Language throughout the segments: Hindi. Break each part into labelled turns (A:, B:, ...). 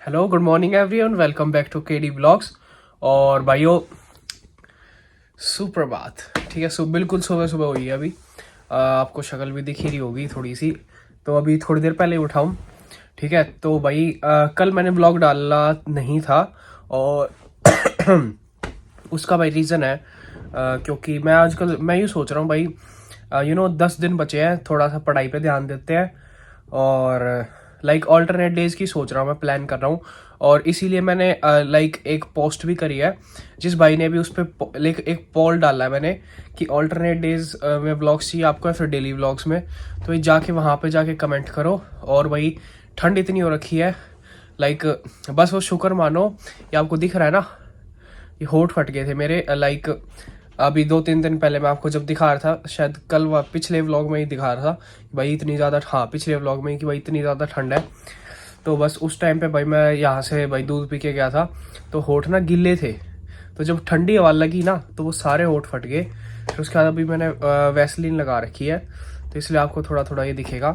A: Hello good morning everyone, welcome back to KD blogs. और भाइयों सुप्रभात। ठीक है, बिल्कुल सुबह सुबह हुई है अभी। आपको शक्ल भी दिख ही रही होगी थोड़ी सी। तो अभी थोड़ी देर पहले उठा हूँ। ठीक है, तो भाई कल मैंने ब्लॉग डाला नहीं था और उसका भाई रीज़न है क्योंकि मैं आजकल मैं यूँ सोच रहा हूँ भाई 10 दिन बचे हैं, थोड़ा सा पढ़ाई पे ध्यान देते हैं और लाइक ऑल्टरनेट डेज की सोच रहा हूँ, मैं प्लान कर रहा हूँ। और इसीलिए मैंने लाइक एक पोस्ट भी करी है जिस भाई ने भी उस पर लाइक एक पोल डाला है मैंने कि ऑल्टरनेट डेज में व्लॉग्स चाहिए आपको या फिर डेली व्लॉग्स में। तो ये जाके वहाँ पे जाके कमेंट करो। और भाई ठंड इतनी हो रखी है, लाइक बस वो शुक्र मानो। ये आपको दिख रहा है ना, ये होठ फट गए थे मेरे। लाइक अभी 2-3 दिन पहले मैं आपको जब दिखा रहा था, शायद कल पिछले व्लॉग में ही दिखा रहा था कि भाई इतनी ज़्यादा, हाँ पिछले व्लॉग में ही कि भाई इतनी ज़्यादा ठंड है। तो बस उस टाइम पे भाई मैं यहाँ से भाई दूध पी के गया था तो होठ ना गिल्ले थे। तो जब ठंडी हवा लगी ना तो वो सारे होठ फट गए। फिर उसके बाद अभी मैंने वैसलीन लगा रखी है तो इसलिए आपको थोड़ा थोड़ा ये दिखेगा।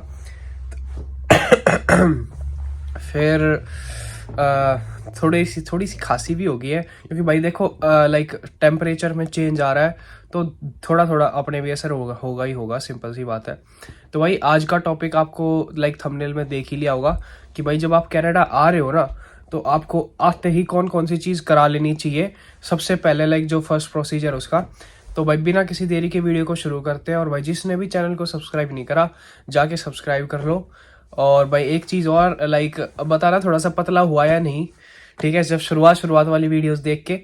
A: फिर थोड़ी सी खांसी भी हो गई है क्योंकि भाई देखो लाइक टेम्परेचर में चेंज आ रहा है तो थोड़ा थोड़ा अपने भी असर होगा ही होगा, सिंपल सी बात है। तो भाई आज का टॉपिक आपको लाइक थंबनेल में देख ही लिया होगा कि भाई जब आप कनाडा आ रहे हो ना तो आपको आते ही कौन कौन सी चीज़ करा लेनी चाहिए सबसे पहले, लाइक जो फर्स्ट प्रोसीजर उसका। तो भाई बिना किसी देरी के वीडियो को शुरू करते हैं। और भाई जिसने भी चैनल को सब्सक्राइब नहीं करा जाके सब्सक्राइब कर लो। और भाई एक चीज़ और, लाइक बताना थोड़ा सा पतला हुआ या नहीं, ठीक है, जब शुरुआत वाली वीडियोस देख के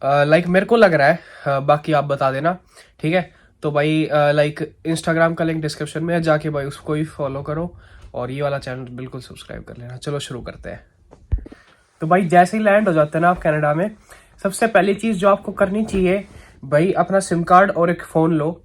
A: लाइक मेरे को लग रहा है, बाकी आप बता देना। ठीक है, तो भाई लाइक इंस्टाग्राम का लिंक डिस्क्रिप्शन में है, जाके भाई उसको भी फॉलो करो और ये वाला चैनल बिल्कुल सब्सक्राइब कर लेना। चलो शुरू करते हैं। तो भाई जैसे ही लैंड हो जाते हैं ना आप कनाडा में, सबसे पहली चीज़ जो आपको करनी चाहिए भाई, अपना सिम कार्ड और एक फ़ोन लो।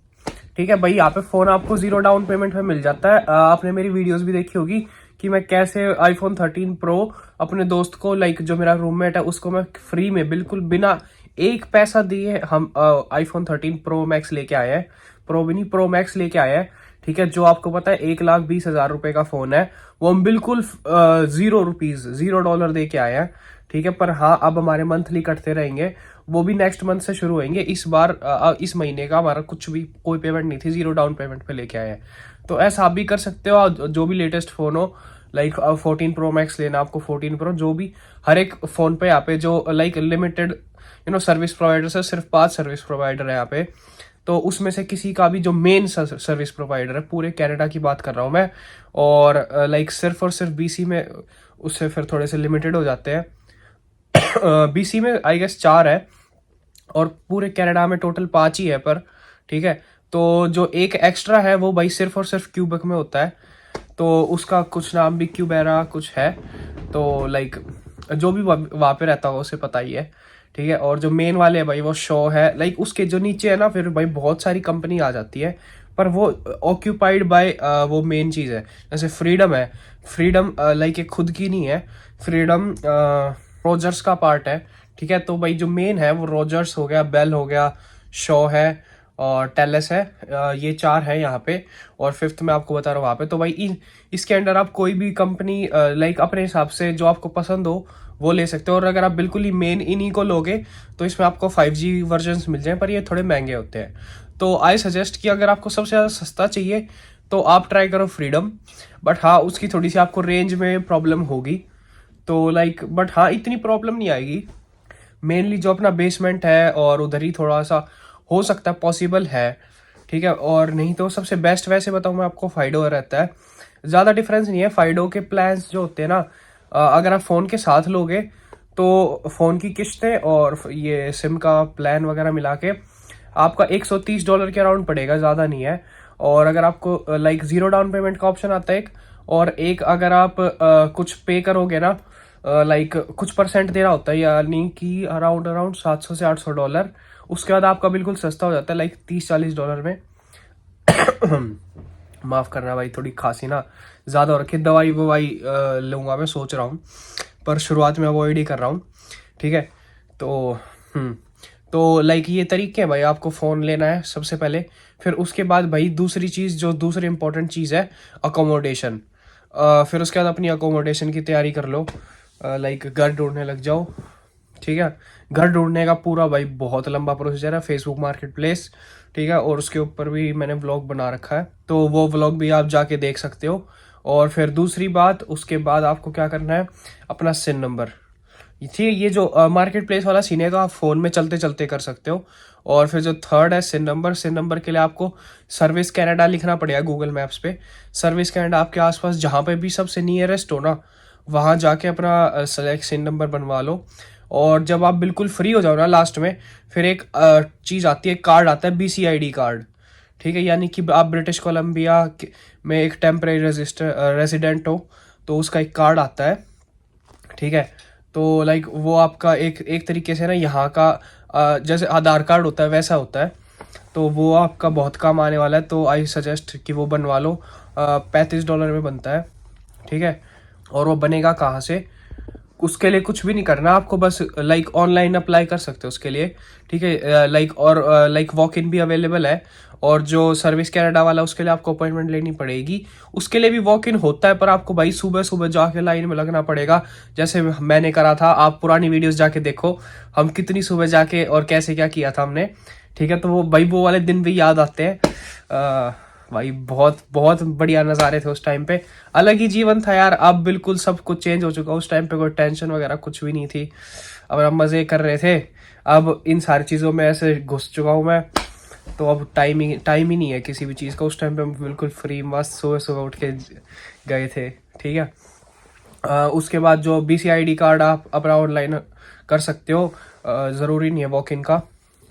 A: ठीक है भाई, यहाँ पे फ़ोन आपको 0 डाउन पेमेंट में मिल जाता है। आपने मेरी वीडियोस भी देखी होगी कि मैं कैसे iPhone 13 Pro अपने दोस्त को, लाइक जो मेरा रूममेट है उसको मैं फ्री में बिल्कुल बिना एक पैसा दिए हम iPhone 13 Pro Max लेके आए हैं। प्रो भी नहीं, Pro Max लेके आए हैं। ठीक है, जो आपको पता है 1,20,000 रुपए का फ़ोन है, वो हम बिल्कुल $0 दे के आए हैं। ठीक है, पर हाँ अब हमारे मंथली कटते रहेंगे, वो भी नेक्स्ट मंथ से शुरू होंगे। इस बार इस महीने का हमारा कुछ भी कोई पेमेंट नहीं थी, 0 डाउन पेमेंट पे लेके आए हैं। तो ऐसा आप भी कर सकते हो। जो भी लेटेस्ट फ़ोन हो, लाइक 14 Pro Max लेना आपको, 14 Pro, जो भी हर एक फ़ोन पे यहाँ पे जो लाइक लिमिटेड सर्विस प्रोवाइडर से सिर्फ 5 सर्विस प्रोवाइडर है यहाँ पे। तो उसमें से किसी का भी जो मेन सर्विस प्रोवाइडर है, पूरे कनाडा की बात कर रहा हूँ मैं, और लाइक सिर्फ और सिर्फ BC में उससे फिर थोड़े से लिमिटेड हो जाते हैं। BC में आई गेस 4 है और पूरे कनाडा में टोटल 5 ही है पर। ठीक है, तो जो एक एक्स्ट्रा है वो भाई सिर्फ और सिर्फ क्यूबेक में होता है, तो उसका कुछ नाम भी क्यूबेरा कुछ है। तो लाइक जो भी वहाँ पे रहता हो उसे पता ही है। ठीक है, और जो मेन वाले है भाई वो शो है, लाइक उसके जो नीचे है ना फिर भाई बहुत सारी कंपनी आ जाती है, पर वो ऑक्यूपाइड बाय वो मेन चीज़ है। जैसे फ्रीडम है, फ्रीडम लाइक एक खुद की नहीं है, फ्रीडम रोजर्स का पार्ट है। ठीक है, तो भाई जो मेन है वो रोजर्स हो गया, बेल हो गया, शो है और टेलेस है। ये 4 है यहाँ पे, और 5th में आपको बता रहा हूँ वहाँ पे। तो भाई इसके अंडर आप कोई भी कंपनी लाइक अपने हिसाब से जो आपको पसंद हो वो ले सकते हो। और अगर आप बिल्कुल ही मेन इन्हीं को लोगे तो इसमें आपको 5G वर्जन्स मिल जाए, पर ये थोड़े महंगे होते हैं। तो आई सजेस्ट कि अगर आपको सबसे ज़्यादा सस्ता चाहिए तो आप ट्राई करो फ्रीडम। बट हाँ उसकी थोड़ी सी आपको रेंज में प्रॉब्लम होगी, तो लाइक बट हाँ इतनी प्रॉब्लम नहीं आएगी। मेनली जो अपना बेसमेंट है और उधर ही थोड़ा सा हो सकता है पॉसिबल है। ठीक है, और नहीं तो सबसे बेस्ट वैसे बताऊँ मैं आपको, फाइडो रहता है। ज़्यादा डिफरेंस नहीं है। फाइडो के प्लान्स जो होते हैं ना, अगर आप फ़ोन के साथ लोगे तो फ़ोन की किस्तें और ये सिम का प्लान वगैरह मिला के आपका $130 के अराउंड पड़ेगा, ज़्यादा नहीं है। और अगर आपको लाइक 0 डाउन पेमेंट का ऑप्शन आता है एक, और एक अगर आप कुछ पे करोगे ना, लाइक कुछ परसेंट देना होता है, यानी कि अराउंड अराउंड $700 से $800, उसके बाद आपका बिल्कुल सस्ता हो जाता है, लाइक $30-40 में। माफ़ करना भाई, थोड़ी खांसी ना ज़्यादा हो रखी है, दवाई ववाई लूँगा मैं सोच रहा हूँ, पर शुरुआत में अवॉइड ही कर रहा हूँ। ठीक है, तो तो लाइक ये तरीके हैं भाई। आपको फ़ोन लेना है सबसे पहले, फिर उसके बाद भाई दूसरी चीज़, जो दूसरी इंपॉर्टेंट चीज़ है, अकोमोडेशन। फिर उसके बाद अपनी अकोमोडेशन की तैयारी कर लो। लाइक घर ढूंढने लग जाओ। ठीक है, घर ढूंढने का पूरा भाई बहुत लंबा प्रोसीजर है, फेसबुक मार्केट प्लेस। ठीक है, और उसके ऊपर भी मैंने व्लॉग बना रखा है, तो वो व्लॉग भी आप जाके देख सकते हो। और फिर दूसरी बात, उसके बाद आपको क्या करना है, अपना सिन नंबर। ठीक है, ये जो मार्केट प्लेस वाला सीन है तो आप फ़ोन में चलते चलते कर सकते हो। और फिर जो थर्ड है सिन नंबर, सिन नंबर के लिए आपको सर्विस कनाडा लिखना पड़ेगा गूगल मैप्स पे। सर्विस कनाडा आपके आसपास जहाँ पे भी सबसे नियरेस्ट हो ना, वहाँ जाके अपना सेलेक्ट सिन नंबर बनवा लो। और जब आप बिल्कुल फ्री हो जाओ ना लास्ट में, फिर एक चीज़ आती है, कार्ड आता है BCID कार्ड। ठीक है, यानी कि आप ब्रिटिश कोलंबिया में एक टेम्परेरी रेजिडेंट हो तो उसका एक कार्ड आता है। ठीक है, तो लाइक वो आपका एक तरीके से ना यहाँ का जैसे आधार कार्ड होता है वैसा होता है, तो वो आपका बहुत काम आने वाला है। तो आई सजेस्ट कि वो बनवा लो, $35 में बनता है। ठीक है, और वो बनेगा कहाँ से, उसके लिए कुछ भी नहीं करना आपको, बस लाइक ऑनलाइन अप्लाई कर सकते हो उसके लिए। ठीक है, लाइक वॉक इन भी अवेलेबल है। और जो सर्विस कनाडा वाला उसके लिए आपको अपॉइंटमेंट लेनी पड़ेगी। उसके लिए भी वॉक इन होता है, पर आपको भाई सुबह सुबह जाके लाइन में लगना पड़ेगा, जैसे मैंने करा था। आप पुरानी वीडियोस जाके देखो हम कितनी सुबह जाके और कैसे क्या किया था हमने। ठीक है, तो वो भाई वो वाले दिन भी याद आते हैं। भाई बहुत बहुत बढ़िया नज़ारे थे उस टाइम पे, अलग ही जीवन था यार। अब बिल्कुल सब कुछ चेंज हो चुका, उस टाइम पे कोई टेंशन वगैरह कुछ भी नहीं थी, अब हम मज़े कर रहे थे। अब इन सारी चीज़ों में ऐसे घुस चुका हूँ मैं, तो अब टाइम ही नहीं है किसी भी चीज़ का। उस टाइम पे हम बिल्कुल फ्री मस्त सुबह सुबह उठ के गए थे। ठीक है, उसके बाद जो BCID कार्ड आप अपना ऑनलाइन कर सकते हो, ज़रूरी नहीं है वॉक इन का।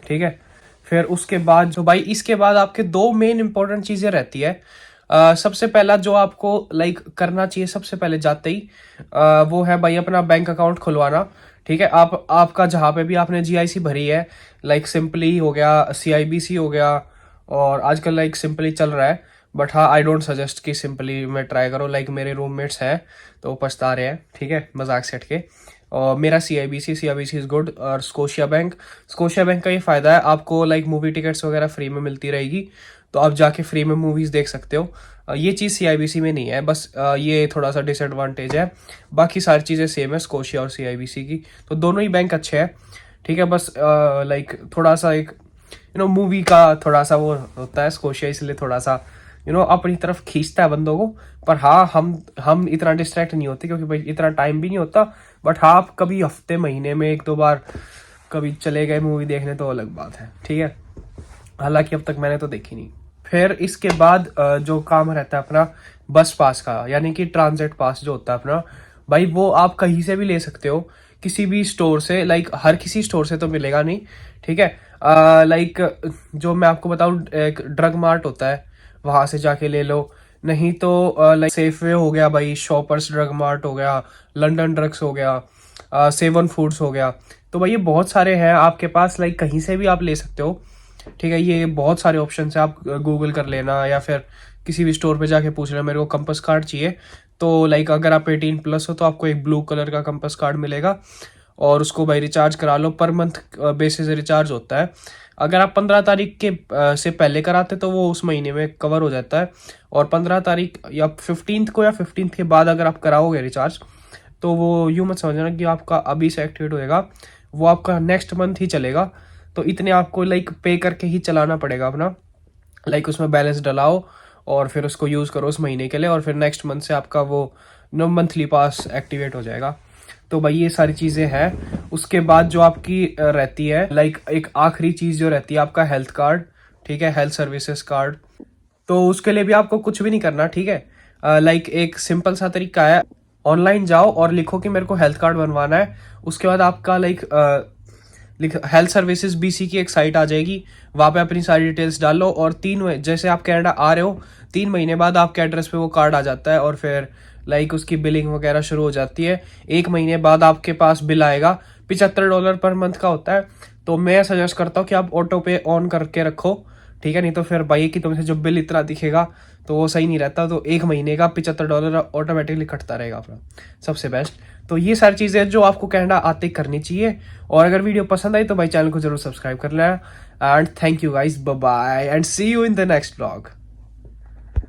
A: ठीक है, फिर उसके बाद जो भाई इसके बाद आपके दो मेन इंपॉर्टेंट चीज़ें रहती है। सबसे पहला जो आपको लाइक करना चाहिए सबसे पहले जाते ही, वो है भाई अपना बैंक अकाउंट खुलवाना। ठीक है, आपका जहाँ पे भी आपने GIC भरी है, लाइक सिंपली हो गया, CIBC हो गया, और आजकल लाइक सिंपली चल रहा है। बट हाँ, आई डोंट सजेस्ट कि सिंपली में ट्राई करो, लाइक मेरे रूममेट्स हैं तो वो पछता रहे हैं। ठीक है, मजाक से हट के। और मेरा CIBC इज़ गुड। और स्कोशिया बैंक का ये फ़ायदा है, आपको लाइक मूवी टिकट्स वगैरह फ्री में मिलती रहेगी, तो आप जाके फ्री में मूवीज़ देख सकते हो। ये चीज़ CIBC में नहीं है, बस ये थोड़ा सा डिसएडवांटेज है। बाकी सारी चीज़ें सेम है स्कोशिया और CIBC की, तो दोनों ही बैंक अच्छे हैं। ठीक है, बस लाइक थोड़ा सा एक मूवी का थोड़ा सा वो होता है स्कोशिया, इसलिए थोड़ा सा अपनी तरफ खींचता है बंदों को। पर हाँ, हम इतना डिस्ट्रैक्ट नहीं होते, क्योंकि भाई इतना टाइम भी नहीं होता। बट हाँ, आप कभी हफ्ते महीने में 1-2 बार कभी चले गए मूवी देखने तो अलग बात है। ठीक है, हालांकि अब तक मैंने तो देखी नहीं। फिर इसके बाद जो काम रहता है अपना बस पास का, यानी कि ट्रांजिट पास जो होता है अपना, भाई वो आप कहीं से भी ले सकते हो, किसी भी स्टोर से। लाइक हर किसी स्टोर से तो मिलेगा नहीं। ठीक है, लाइक जो मैं आपको बताऊँ, एक ड्रग मार्ट होता है, वहां से जाके ले लो। नहीं तो लाइक सेफवे हो गया भाई, शॉपर्स ड्रग मार्ट हो गया, लंदन ड्रग्स हो गया, सेवन फूड्स हो गया। तो भाई ये बहुत सारे हैं आपके पास, लाइक कहीं से भी आप ले सकते हो। ठीक है, ये बहुत सारे ऑप्शन है, आप गूगल कर लेना या फिर किसी भी स्टोर पे जाके पूछ लेना मेरे को कंपास कार्ड चाहिए। तो लाइक अगर आप 18+ हो तो आपको एक ब्लू कलर का कंपास कार्ड मिलेगा, और उसको भाई रिचार्ज करा लो। पर मंथ बेसिस रिचार्ज होता है। अगर आप 15 तारीख के से पहले कराते तो वो उस महीने में कवर हो जाता है। और 15 तारीख या 15th को या 15th के बाद अगर आप कराओगे रिचार्ज, तो वो यूँ मत समझना कि आपका अभी से एक्टिवेट होएगा, वो आपका नेक्स्ट मंथ ही चलेगा। तो इतने आपको लाइक पे करके ही चलाना पड़ेगा अपना, लाइक उसमें बैलेंस डलाओ और फिर उसको यूज़ करो उस महीने के लिए, और फिर नेक्स्ट मंथ से आपका वो मंथली पास एक्टिवेट हो जाएगा। तो भाई ये सारी चीज़ें हैं। उसके बाद जो आपकी रहती है, लाइक एक आखिरी चीज़ जो रहती है आपका हेल्थ कार्ड। ठीक है, हेल्थ सर्विसेज कार्ड। तो उसके लिए भी आपको कुछ भी नहीं करना। ठीक है, लाइक एक सिंपल सा तरीका है, ऑनलाइन जाओ और लिखो कि मेरे को हेल्थ कार्ड बनवाना है। उसके बाद आपका लाइक हेल्थ सर्विसेज BC की एक साइट आ जाएगी, वहाँ पे अपनी सारी डिटेल्स डालो, और जैसे आप कनाडा आ रहे हो 3 महीने बाद आपके एड्रेस पे वो कार्ड आ जाता है, और फिर लाइक उसकी बिलिंग वगैरह शुरू हो जाती है। 1 महीने बाद आपके पास बिल आएगा, $75 पर मंथ का होता है। तो मैं सजेस्ट करता हूँ कि आप ऑटो पे ऑन करके रखो। ठीक है, नहीं तो फिर भाई कि तुमसे जो बिल इतना दिखेगा तो वो सही नहीं रहता। तो 1 महीने का $75 ऑटोमेटिकली कटता रहेगा अपना, सबसे बेस्ट। तो ये सारी चीज़ें जो आपको कनाडा आते करनी चाहिए। और अगर वीडियो पसंद आई तो भाई चैनल को जरूर सब्सक्राइब कर लेना। And thank you guys, bye bye, and see you in the next vlog.